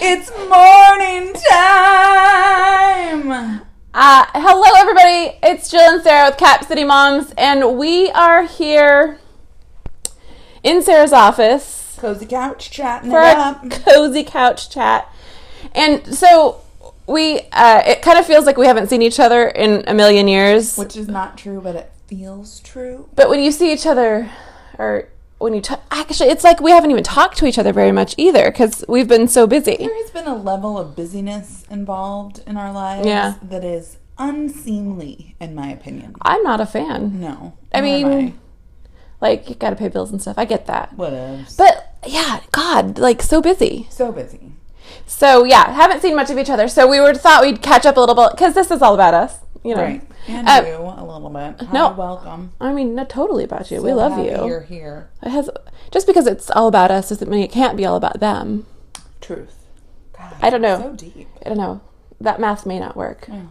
It's morning time! Hello, everybody. It's Jill and Sarah with Cap City Moms, and we are here in Sarah's office. Cozy couch chatting for it a up. cozy couch chat. And so it kind of feels like we haven't seen each other in a million years. Which is not true, but it feels true. But when you see each other, or when you actually, it's like we haven't even talked to each other very much either because we've been so busy. There has been a level of busyness involved in our lives that is unseemly, in my opinion. I'm not a fan. No. I mean, like, you gotta pay bills and stuff. I get that. Whatever. But, yeah, God, like, so busy. So busy. So, yeah, haven't seen much of each other. So we thought we'd catch up a little bit because this is all about us, you know. Right. And you, a little bit. Hi, no, welcome. I mean, not totally about you. So we love happy you. You're here. Just because it's all about us doesn't mean it can't be all about them. Truth. God, I don't know. So deep. I don't know. That math may not work. Oh.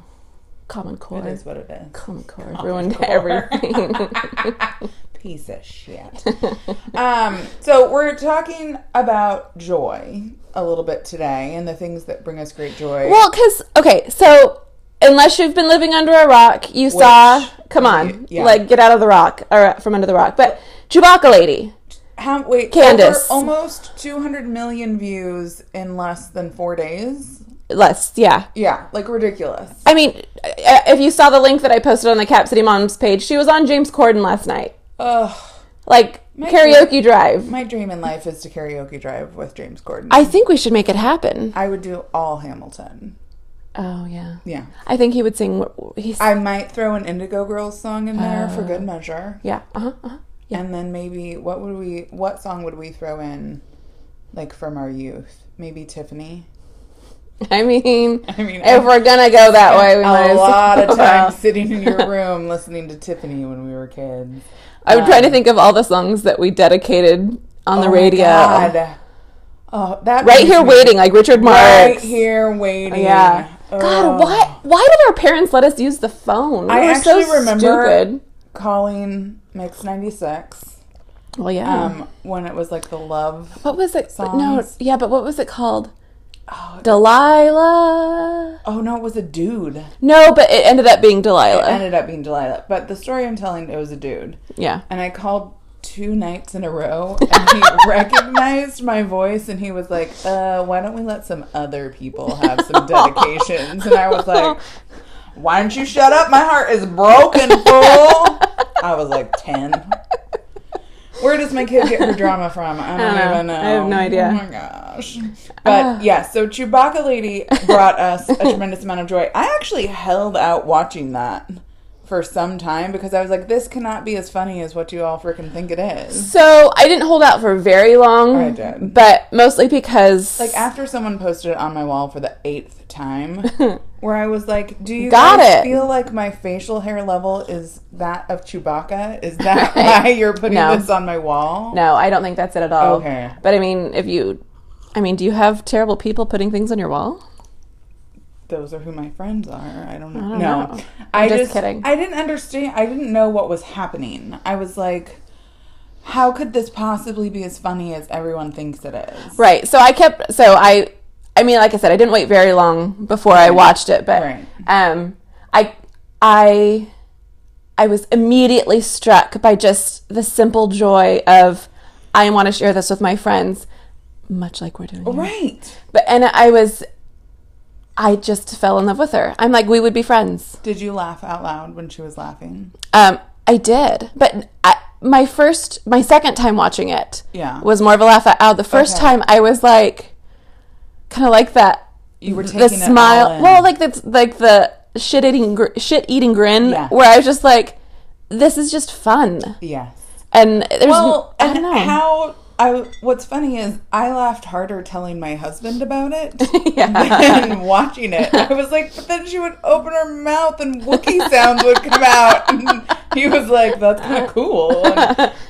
Common Core. It is what it is. Common Core ruined everything. Piece of shit. So we're talking about joy a little bit today and the things that bring us great joy. Well, because, okay, so unless you've been living under a rock, come on, like, get out of the rock, or from under the rock. But Chewbacca Lady. Candace. Almost 200 million views in less than 4 days. Less, yeah. Yeah, like ridiculous. I mean, if you saw the link that I posted on the Cap City Moms page, she was on James Corden last night. Ugh. Like, karaoke drive. My dream in life is to karaoke drive with James Corden. I think we should make it happen. I would do all Hamilton. Oh, yeah. Yeah. I think he would sing. I might throw an Indigo Girls song in there for good measure. Yeah. Yeah. And then maybe, what song would we throw in, like, from our youth? Maybe Tiffany? I mean, if we're gonna go that way, we might a lot of time sitting in your room listening to Tiffany when we were kids. I'm trying to think of all the songs that we dedicated on the radio. My God. Oh, that Right Here Waiting, like Richard Marx. Right Here Waiting. Yeah. God, why did our parents let us use the phone? I actually remember stupid. calling Mix 96. Well, yeah. When it was like the love. What was it? Songs. No, yeah, but what was it called? Oh, Delilah. Oh no, it was a dude. No, but it ended up being Delilah. But the story I'm telling, it was a dude. Yeah. And I called 2 nights in a row, and he recognized my voice, and he was like, why don't we let some other people have some dedications? And I was like, why don't you shut up? My heart is broken, fool. I was like 10. Where does my kid get her drama from? I don't even know. I have no idea. Oh my gosh. But yeah, so Chewbacca Lady brought us a tremendous amount of joy. I actually held out watching that for some time because I was like, this cannot be as funny as what you all freaking think it is. So I didn't hold out for very long. I did. But mostly because... Like, after someone posted it on my wall for the 8th time, where I was like, do you guys feel like my facial hair level is that of Chewbacca? Is that why you're putting this on my wall? No, I don't think that's it at all. Okay. But I mean, do you have terrible people putting things on your wall? Those are who my friends are. I don't know. No. I'm just kidding. I didn't understand. I didn't know what was happening. I was like, how could this possibly be as funny as everyone thinks it is? Right. So like I said, I didn't wait very long before I watched it, but I was immediately struck by just the simple joy of, I want to share this with my friends, much like we're doing here. Right. I just fell in love with her. I'm like, we would be friends. Did you laugh out loud when she was laughing? I did, but my second time watching it was more of a laugh out loud. The first time I was like, kind of like that. You were taking the smile. It all in. Well, like the shit eating grin, where I was just like, this is just fun. Yes. And there's I don't know. What's funny is I laughed harder telling my husband about it than watching it. I was like, but then she would open her mouth and Wookiee sounds would come out. And he was like, that's kind of cool.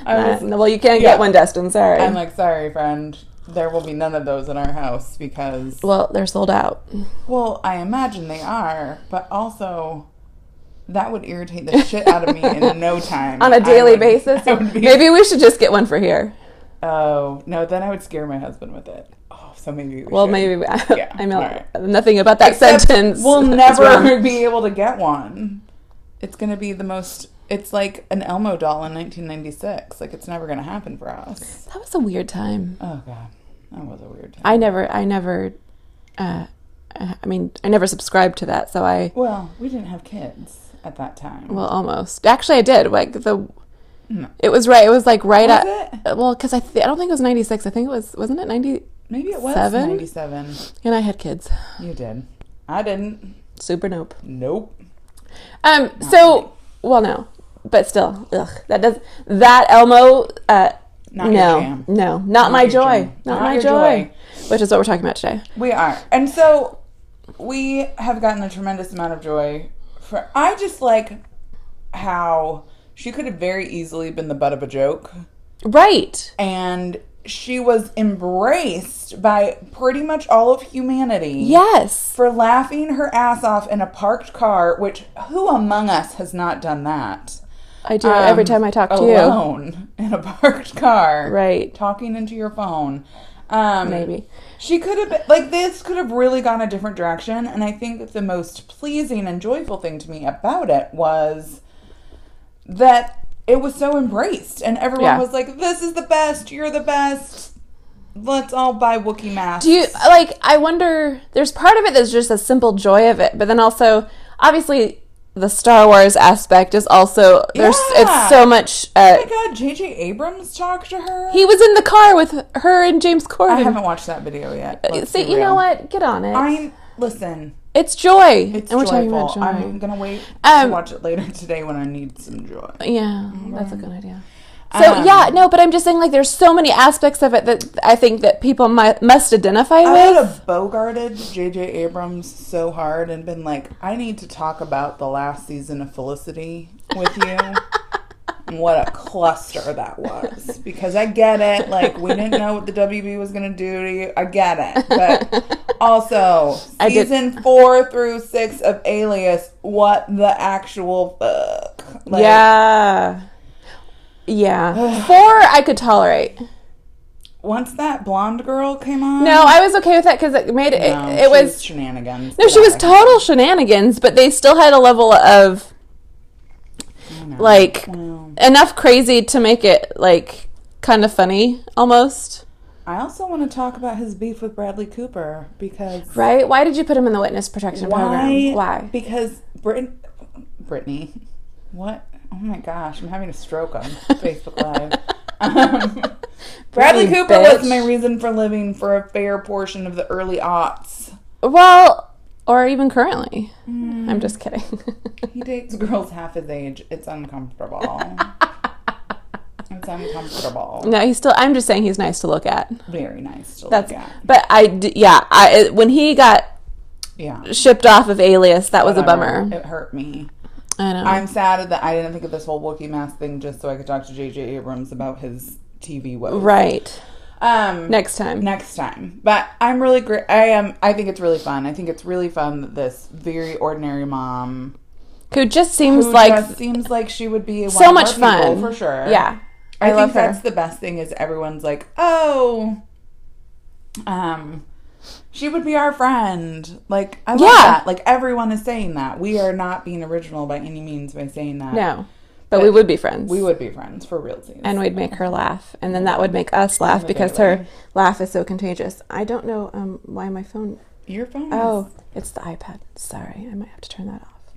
And well, you can't get one, Destin. Sorry. I'm like, sorry, friend. There will be none of those in our house because... Well, they're sold out. Well, I imagine they are, but also... That would irritate the shit out of me in no time. On a daily basis? Maybe we should just get one for here. Oh, no, then I would scare my husband with it. Oh, so maybe we should. Maybe. Yeah. I know nothing about that sentence. We'll never be able to get one. It's going to be the most... It's like an Elmo doll in 1996. Like, it's never going to happen for us. That was a weird time. Oh, God. That was a weird time. I never subscribed to that, so I... Well, we didn't have kids at that time. Well, almost. Actually, I did. Like, No. It was right. It was like right at... Well, because I don't think it was 96. I think it was... Wasn't it 90? Maybe it was 97. And I had kids. You did. I didn't. Super nope. Nope. So... Well, no. But still. Ugh. That Elmo... Not your jam. No. Not my joy. Jam. Not my joy. Which is what we're talking about today. We are. And so we have gotten a tremendous amount of joy. I just like how she could have very easily been the butt of a joke. Right. And she was embraced by pretty much all of humanity. Yes. For laughing her ass off in a parked car, which who among us has not done that? I do every time I talk to you. Alone in a parked car. Right. Talking into your phone. Maybe. She could have been, like, this could have really gone a different direction. And I think that the most pleasing and joyful thing to me about it was that it was so embraced. And everyone was like, this is the best. You're the best. Let's all buy Wookiee masks. Do you, like, I wonder, there's part of it that's just a simple joy of it. But then also, obviously... The Star Wars aspect is also it's so much. Oh my God, J.J. Abrams talked to her. He was in the car with her and James Corden. I haven't watched that video yet. See, you know what? Get on it. Listen. It's joy. It's and we're joyful. talking about joy. I'm gonna wait to watch it later today when I need some joy. Yeah, that's a good idea. So but I'm just saying, like, there's so many aspects of it that I think that people must identify with. I would have bogarted J.J. Abrams so hard and been like, I need to talk about the last season of Felicity with you. And what a cluster that was. Because I get it. Like, we didn't know what the WB was going to do to you. I get it. But also, season 4 through 6 of Alias, what the actual fuck? Like, Yeah. 4 I could tolerate. Once that blonde girl came on? No, I was okay with that because it made it was shenanigans. No, she was total shenanigans, but they still had a level of like enough crazy to make it like kind of funny almost. I also want to talk about his beef with Bradley Cooper because why did you put him in the witness protection program? Why? Because Brittany. What? Oh my gosh, I'm having a stroke on Facebook Live. Bradley Cooper was my reason for living for a fair portion of the early aughts. Well, or even currently. I'm just kidding. He dates girls half his age. It's uncomfortable. It's uncomfortable. No, I'm just saying he's nice to look at. Very nice to look at. But when he got shipped off of Alias, that was a bummer. It hurt me. I know. I'm sad that I didn't think of this whole Wookiee mask thing just so I could talk to J.J. Abrams about his TV woes. Right. Next time. But I'm really great. I think it's really fun. I think it's really fun that this very ordinary mom who just seems like she would be so much fun for sure. Yeah. I think that's the best thing is everyone's like, "Oh, she would be our friend." Like, I love that. Like, everyone is saying that. We are not being original by any means by saying that. No. But we would be friends. We would be friends for realsies. And we'd make her laugh. And then that would make us laugh because her laugh is so contagious. I don't know why my phone... Your phone? Oh, it's the iPad. Sorry. I might have to turn that off.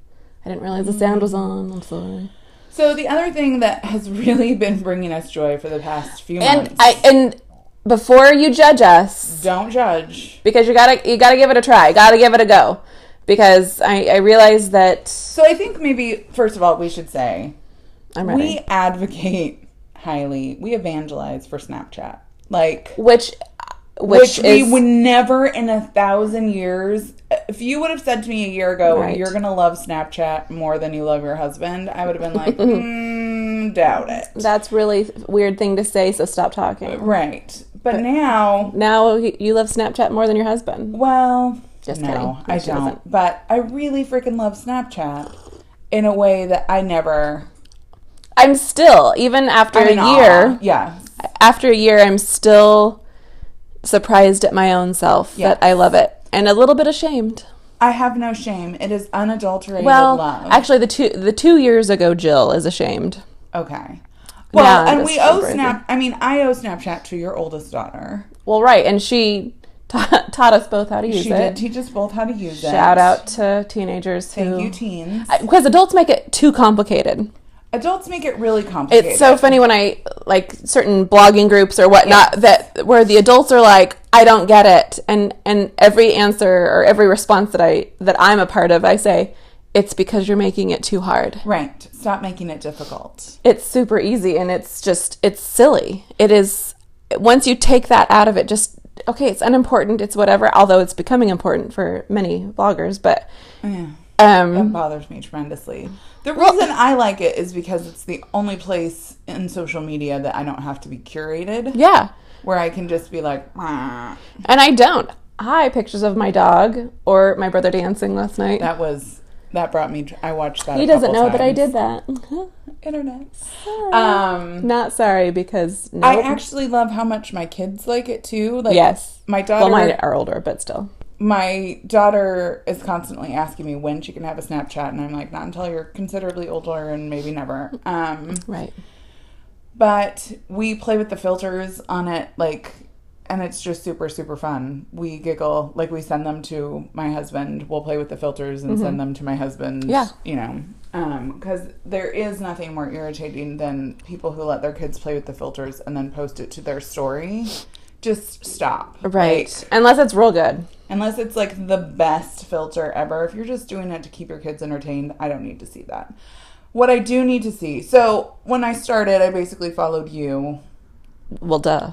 I didn't realize the sound was on. I'm sorry. So the other thing that has really been bringing us joy for the past few months... And before you judge us... Don't judge. Because you gotta give it a try. Gotta give it a go. Because I realize that... So I think maybe, first of all, we should say... I'm ready. We advocate highly. We evangelize for Snapchat. Like... Which we would never in 1,000 years... If you would have said to me a year ago, you're going to love Snapchat more than you love your husband, I would have been like, doubt it. That's really weird thing to say, so stop talking. Right. But now... Now you love Snapchat more than your husband. Well, just kidding. No, I don't. But I really freaking love Snapchat in a way that I never... I'm still, even after a year... Yes. After a year, I'm still surprised at my own self that I love it. And a little bit ashamed. I have no shame. It is unadulterated love. Actually, the 2 years ago, Jill is ashamed. Okay. Well, and we owe I owe Snapchat to your oldest daughter. Well, right. And she taught us both how to use it. She did teach us both how to use it. Shout out to teenagers. Thank you, teens. Because adults make it too complicated. Adults make it really complicated. It's so funny when I, like, certain blogging groups or whatnot, where the adults are like, I don't get it. And every answer or every response that I'm a part of, I say, it's because you're making it too hard. Right. Stop making it difficult. It's super easy, and it's silly. It is, once you take that out of it, just, okay, it's unimportant, it's whatever, although it's becoming important for many bloggers, but... Yeah. That bothers me tremendously. The reason I like it is because it's the only place in social media that I don't have to be curated. Yeah. Where I can just be like... Meh. And I don't. Hi, pictures of my dog or my brother dancing last night. That brought me... I watched that He doesn't know that I did that. Internet. Not sorry, because... Nope. I actually love how much my kids like it, too. Like, yes. My daughter... Well, mine are older, but still. My daughter is constantly asking me when she can have a Snapchat, and I'm like, not until you're considerably older and maybe never. Right. But we play with the filters on it, like, and it's just super, super fun. We giggle, like, we send them to my husband. We'll play with the filters and send them to my husband. Yeah. You know, because there is nothing more irritating than people who let their kids play with the filters and then post it to their story. Just stop. Right. Like, unless it's real good. Unless it's like the best filter ever. If you're just doing it to keep your kids entertained, I don't need to see that. What I do need to see. So when I started, I basically followed you. Well, duh.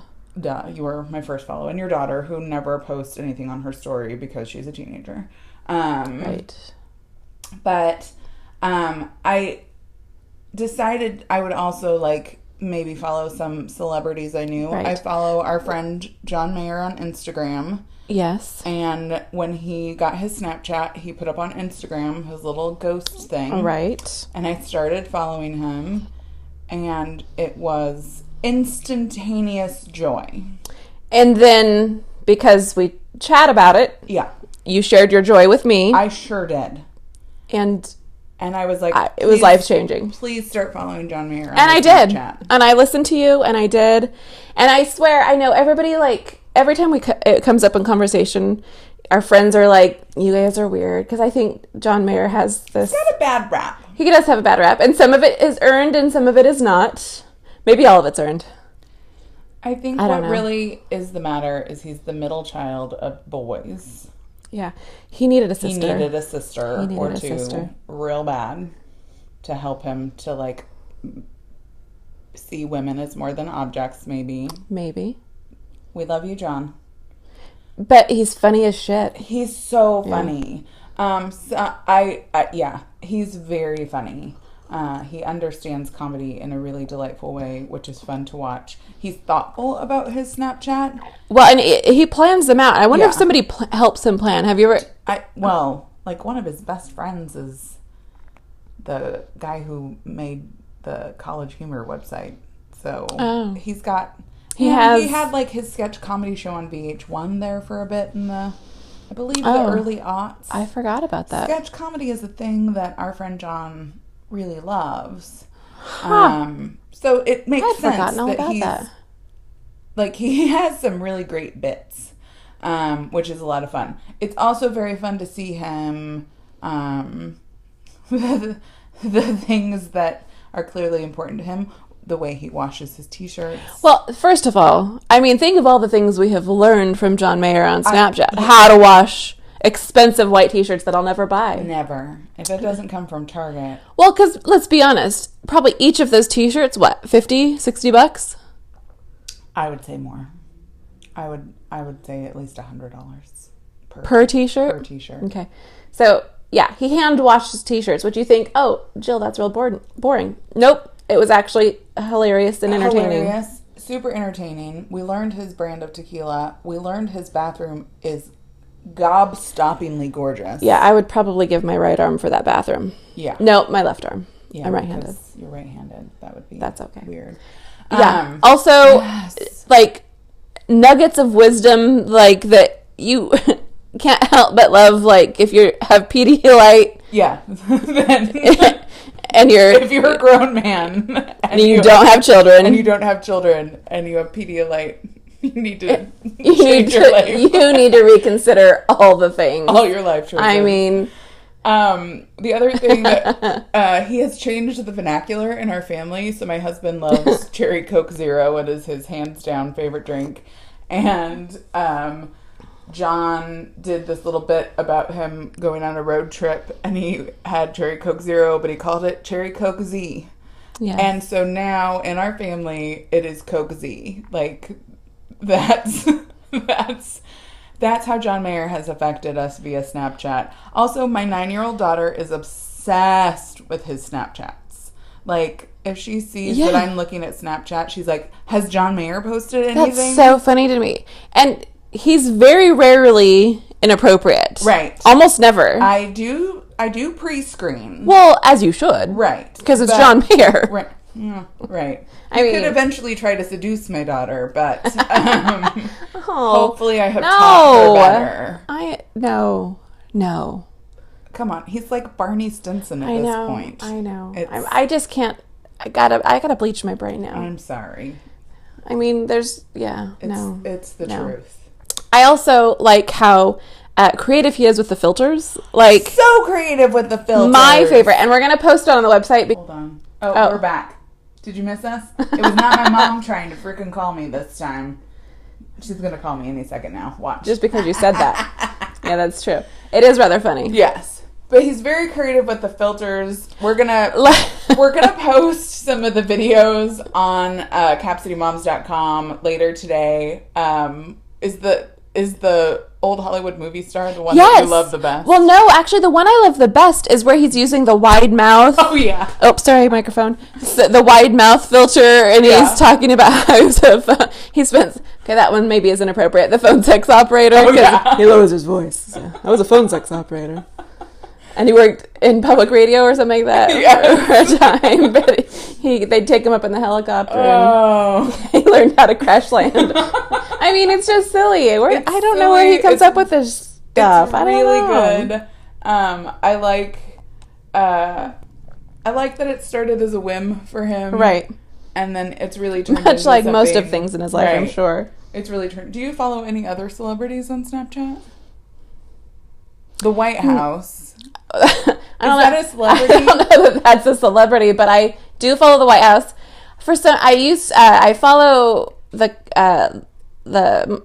You were my first follow. And your daughter, who never posts anything on her story because she's a teenager. Right. But I decided I would also like... maybe follow some celebrities I knew. Right. I follow our friend John Mayer on Instagram. Yes. And when he got his Snapchat, he put up on Instagram his little ghost thing. Right. And I started following him, and it was instantaneous joy. And then, because we chat about it, yeah, you shared your joy with me. I sure did. And I was like... it was life-changing. Please start following John Mayer on And I did. Snapchat. And I listened to you, and I did. And I swear, I know everybody, like, every time it comes up in conversation, our friends are like, you guys are weird. Because I think John Mayer has this... He's got a bad rap. He does have a bad rap. And some of it is earned, and some of it is not. Maybe all of it's earned. I think what really is the matter is he's the middle child of boys. Yeah, he needed a sister. He needed a sister or two real bad to help him to, like, see women as more than objects, maybe. Maybe. We love you, John. But he's funny as shit. He's so funny. Yeah, he's very funny. He understands comedy in a really delightful way, which is fun to watch. He's thoughtful about his Snapchat. Well, and he plans them out. I wonder if somebody helps him plan. Have you ever... like one of his best friends is the guy who made the College Humor website. So he's got... He had like his sketch comedy show on VH1 there for a bit in the... I believe the early aughts. I forgot about that. Sketch comedy is a thing that our friend John really loves. So it makes sense that he's like, he has some really great bits, which is a lot of fun. It's also very fun to see him the things that are clearly important to him, the way he washes his t-shirts. Well, first of all, I mean, think of all the things we have learned from John Mayer on Snapchat. How to wash expensive white t-shirts that I'll never buy. Never. If it doesn't come from Target. Well, because let's be honest, probably each of those t-shirts, what, $50, $60? I would say more. I would say at least $100 per t-shirt? Per t-shirt. Okay. So, yeah, he hand washes t-shirts, which you think, oh, Jill, that's real boring. Nope. It was actually hilarious and entertaining. Hilarious. Super entertaining. We learned his brand of tequila. We learned his bathroom is gobstoppingly gorgeous. Yeah, I would probably give my right arm for that bathroom. Yeah. No, my left arm. Yeah, I'm right-handed. You're right-handed. That would be... That's okay. Weird. Yeah. Also, Yes. like, nuggets of wisdom, like, that you can't help but love, like, if you have Pedialyte. Yeah. Then, and if you're a grown man and you don't have children. and you don't have children and you have Pedialyte, you need to you change your life. You need to reconsider all the things. All your life choices. I mean... the other thing that he has changed the vernacular in our family. So my husband loves Cherry Coke Zero. It is his hands down favorite drink. And John did this little bit about him going on a road trip, and he had Cherry Coke Zero, but he called it Cherry Coke Z. Yes. And so now in our family, it is Coke Z. Like, that's how John Mayer has affected us via Snapchat. Also, my 9-year-old daughter is obsessed with his Snapchats. Like, if she sees that I'm looking at Snapchat, she's like, has John Mayer posted anything? That's so funny to me. And he's very rarely inappropriate. Right. Almost never. I do pre-screen. Well, as you should. Right. Because it's John Mayer. Right. Yeah, right. I mean, could eventually try to seduce my daughter, but hopefully I have taught her better. No. Come on, he's like Barney Stinson at this point. I know. I just can't. I gotta bleach my brain now. I'm sorry. I mean, there's It's the truth. I also like how creative he is with the filters. Like, so creative with the filters. My favorite, and we're gonna post it on the website. Hold on. Oh, we're back. Did you miss us? It was not my mom trying to freaking call me this time. She's gonna call me any second now. Watch. Just because you said that. Yeah, that's true. It is rather funny. Yes. But he's very creative with the filters. We're gonna post some of the videos on capcitymoms.com later today. Is the old Hollywood movie star the one that you love the best? Well, no, actually, the one I love the best is where he's using the wide mouth. Oh, yeah. Oh, sorry, microphone. The wide mouth filter, and he's talking about how he spends... Okay, that one maybe is inappropriate. The phone sex operator. Oh, yeah. He lowers his voice. I was a phone sex operator. And he worked in public radio or something like that for a time. But they'd take him up in the helicopter. And he learned how to crash land. I mean, it's just silly. I don't know where he comes up with this stuff. It's really good. I like that it started as a whim for him. Right. And then it's really turned much like something. Most of things in his life, I'm sure. It's really turned. Do you follow any other celebrities on Snapchat? The White House. Is that a celebrity? I don't know that that's a celebrity, but I do follow the White House. I follow the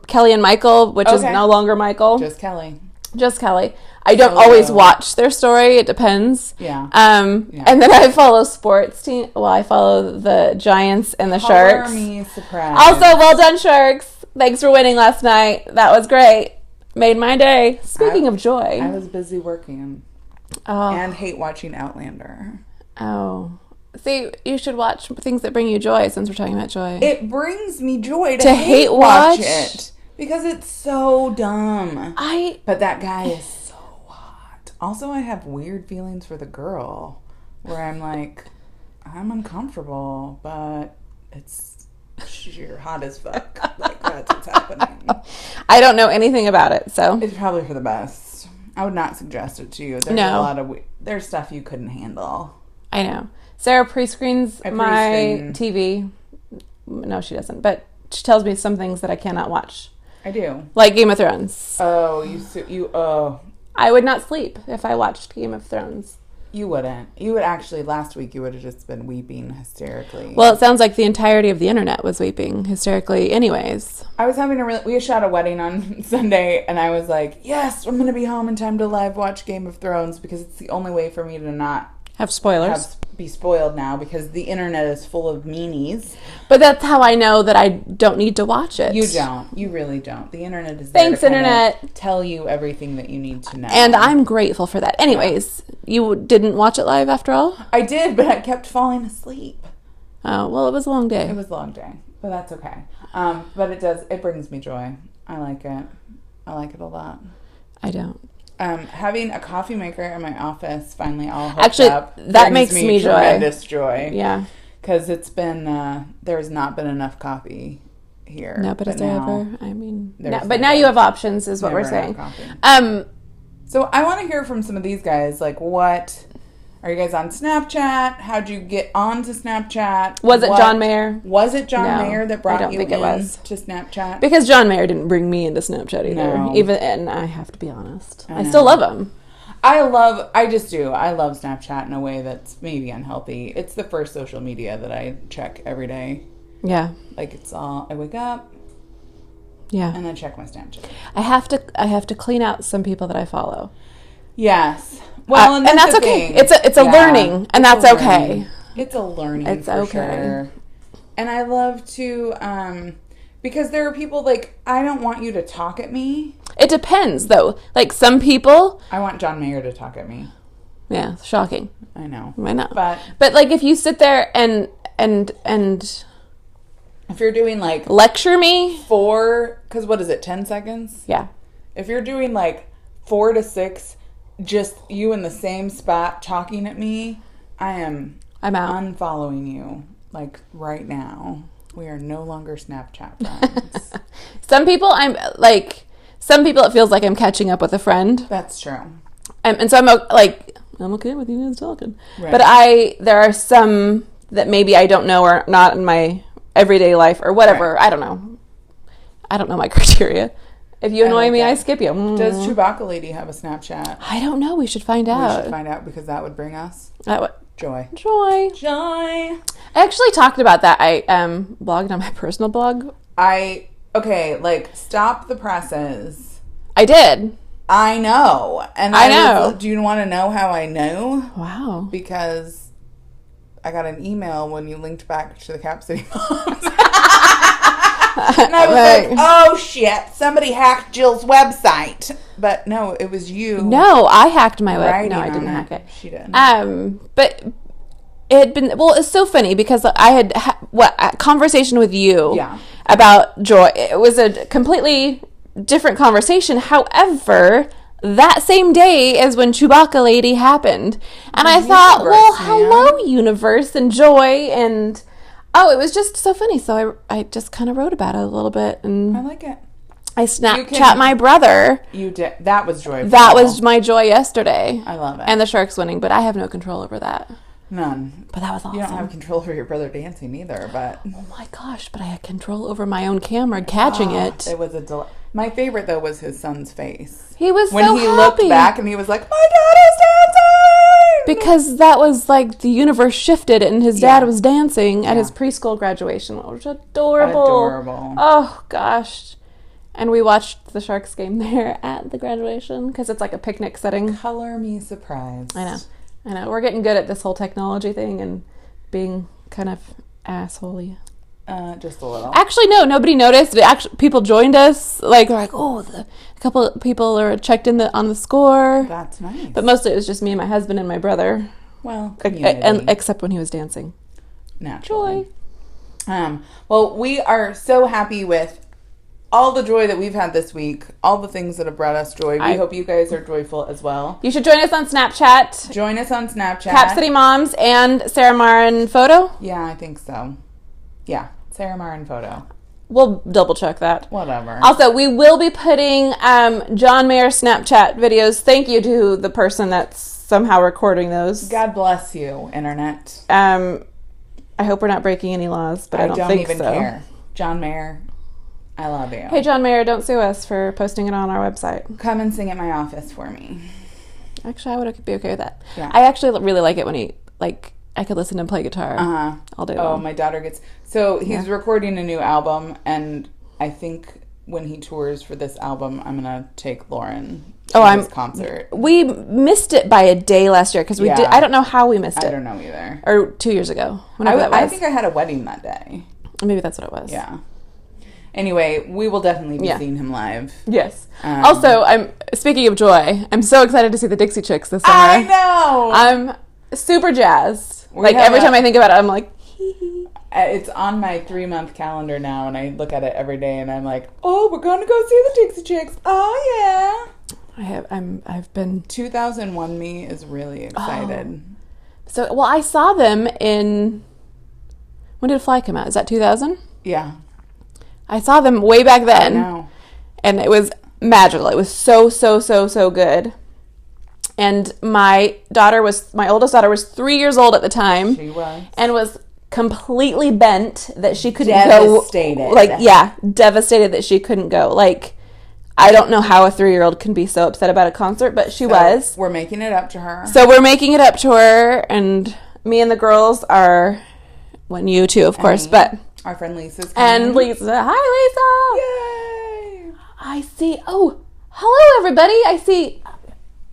Kelly and Michael, which is no longer Michael. Just Kelly. I don't always watch their story. It depends. Yeah. And then I follow sports team. Well, I follow the Giants and the Sharks. Color me surprised. Also, well done, Sharks. Thanks for winning last night. That was great. Made my day. Speaking of joy. I was busy working. And hate watching Outlander. Oh. See, you should watch things that bring you joy since we're talking about joy. It brings me joy to hate watch it. Because it's so dumb. But that guy is so hot. Also, I have weird feelings for the girl. Where I'm like, I'm uncomfortable, but you're hot as fuck. Like, that's what's happening. I don't know anything about it, so. It's probably for the best. I would not suggest it to you. There's a lot of there's stuff you couldn't handle. I know. Sarah pre-screens my TV. No, she doesn't. But she tells me some things that I cannot watch. I do. Like Game of Thrones. Oh, I would not sleep if I watched Game of Thrones. You wouldn't. You would actually, last week you would have just been weeping hysterically. Well, it sounds like the entirety of the internet was weeping hysterically anyways. I was having we shot a wedding on Sunday, and I was like, yes, I'm going to be home in time to live watch Game of Thrones, because it's the only way for me to not have spoilers. Be spoiled now, because the internet is full of meanies. But that's how I know that I don't need to watch it. You don't. You really don't. The internet is there to internet. Tell you everything that you need to know. And I'm grateful for that. Anyways, you didn't watch it live after all? I did, but I kept falling asleep. Oh, well, it was a long day. It was a long day, but that's okay. But it brings me joy. I like it. I like it a lot. I don't. Having a coffee maker in my office finally all hooked up that makes me tremendous joy. Yeah. because it's been there's not been enough coffee here. No, but is there ever? I mean, but now you have options, is what we're saying. So I want to hear from some of these guys. Like, what are you guys on Snapchat? How'd you get onto Snapchat? Was it John Mayer? Was it John Mayer that brought you to Snapchat? Because John Mayer didn't bring me into Snapchat either. No. And I have to be honest, I still love him. I love Snapchat in a way that's maybe unhealthy. It's the first social media that I check every day. Yeah. Like, I wake up. Yeah. And then check my Snapchat. I have to clean out some people that I follow. Yes. Well, and that's okay. It's a learning, and that's okay. It's a learning. It's for okay. Sure. And I love to because there are people like, I don't want you to talk at me. It depends, though. Like, some people, I want John Mayer to talk at me. Yeah, shocking. I know. But like, if you sit there and if you're doing like lecture me because what is it, 10 seconds? Yeah. If you're doing like 4 to 6, just you in the same spot talking at me, I'm out. Unfollowing you like right now. We are no longer Snapchat friends. Some people it feels like I'm catching up with a friend. That's true. And so I'm okay with you guys talking. Right. But there are some that maybe I don't know or not in my everyday life or whatever. Right. I don't know. I don't know my criteria. If you annoy me, I skip you. Does Chewbacca Lady have a Snapchat? I don't know. We should find out. We should find out, because that would bring us joy. I actually talked about that. I blogged on my personal blog. Stop the presses. I did. I know. And I know. Do you want to know how I know? Wow. Because I got an email when you linked back to the Cap City Moms. And I was like, oh shit, somebody hacked Jill's website. But no, it was you. No, I hacked my website. No, I didn't hack it. She did. But it had been, it's so funny because I had a conversation with you about joy. It was a completely different conversation. However, that same day is when Chewbacca Lady happened. And I thought, hello, universe and joy. And it was just so funny. So I just kind of wrote about it a little bit. And I like it. I Snapchat my brother. You did. That was joyful. That was my joy yesterday. I love it. And the Sharks winning, but I have no control over that. None. But that was awesome. You don't have control over your brother dancing either, but... Oh my gosh, but I had control over my own camera catching it. It was a delight. My favorite, though, was his son's face. He was when so he happy. Looked back and he was like, my dad is dancing! Because that was like the universe shifted and his dad was dancing at his preschool graduation, which was adorable. Adorable. Oh gosh. And we watched the Sharks game there at the graduation because it's like a picnic setting. Color me surprised. I know. We're getting good at this whole technology thing and being kind of assholey. Just a little. Actually, no, nobody noticed. People joined us. Like, they're like, a couple of people are checked in on the score. That's nice. But mostly it was just me and my husband and my brother. Well, and except when he was dancing. Naturally. Joy. Well, we are so happy with all the joy that we've had this week, all the things that have brought us joy. We hope you guys are joyful as well. You should join us on Snapchat. Join us on Snapchat. Cap City Moms and Sarah Marin Photo. Yeah, I think so. Yeah, Sarah Marin Photo. We'll double check that. Whatever. Also, we will be putting John Mayer Snapchat videos. Thank you to the person that's somehow recording those. God bless you, Internet. I hope we're not breaking any laws, but I don't think so. Care. John Mayer, I love you. Hey, John Mayer, don't sue us for posting it on our website. Come and sing at my office for me. Actually, I would be okay with that. Yeah. I actually really like it when he, I could listen to him play guitar all day long. Oh, my daughter gets... So he's recording a new album, and I think when he tours for this album, I'm going to take Lauren to his concert. We missed it by a day last year, because we did... I don't know how we missed it. I don't know either. Or 2 years ago, whenever that was. I think I had a wedding that day. Maybe that's what it was. Yeah. Anyway, we will definitely be seeing him live. Yes. Also, speaking of joy, I'm so excited to see the Dixie Chicks this summer. I know! I'm super jazzed. Every time I think about it, I'm like, hee hee. It's on my 3-month calendar now, and I look at it every day, and I'm like, oh, we're going to go see the Dixie Chicks. Oh, yeah. I've been... 2001 me is really excited. I saw them in When did Fly come out? Is that 2000? Yeah. I saw them way back I then. know. And it was magical. It was so, so, so, so good. And my oldest daughter was 3 years old at the time. She was. And was completely bent that she couldn't Devastated. go. Like, yeah, devastated that she couldn't go. Like, I don't know how a 3-year-old can be so upset about a concert, but she was. We're making it up to her. So we're making it up to her, and me and the girls are, well, you too, of course, but. Our friend Lisa's coming. And Lisa. Hi, Lisa. Yay! I see. Oh, hello, everybody. I see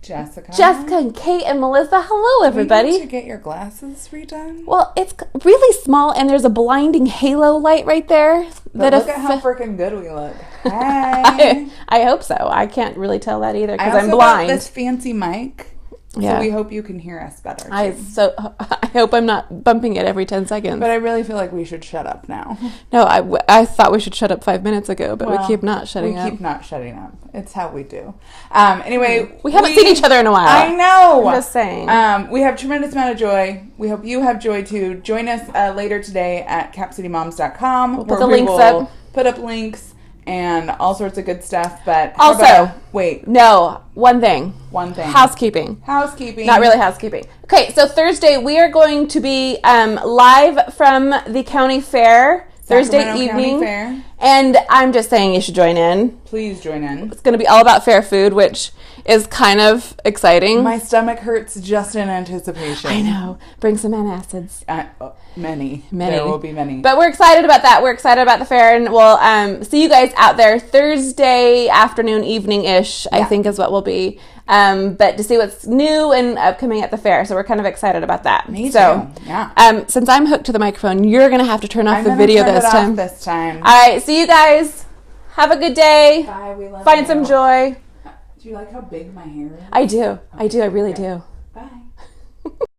Jessica and Kate and Melissa. Hello, everybody. We need to get your glasses redone. Well, it's really small, and there's a blinding halo light right there. But look at how freaking good we look. Hey. I hope so. I can't really tell that either because I I'm also blind. got this fancy mic. Yeah. So we hope you can hear us better. Too. I hope I'm not bumping it every 10 seconds. But I really feel like we should shut up now. No, I thought we should shut up 5 minutes ago, but we keep not shutting up. We keep not shutting up. It's how we do. Anyway, we haven't seen each other in a while. I know. I'm just saying. We have tremendous amount of joy. We hope you have joy too. Join us later today at capcitymoms.com. We'll put the links up. Put up links and all sorts of good stuff. But also, wait. No, one thing. Housekeeping. Not really housekeeping. Okay, so Thursday we are going to be live from the county fair. Thursday evening. County Fair. And I'm just saying you should join in. Please join in. It's going to be all about fair food, which is kind of exciting. My stomach hurts just in anticipation. I know. Bring some antacids. Many. There will be many. But we're excited about that. We're excited about the fair, and we'll see you guys out there Thursday afternoon, evening-ish, I think is what we'll be. But to see what's new and upcoming at the fair. So we're kind of excited about that. Me too. Yeah. Since I'm hooked to the microphone, you're going to have to turn off the video this time. All right. See you guys. Have a good day. Bye. We love you. Find some joy. Do you like how big my hair is? I do. I really do.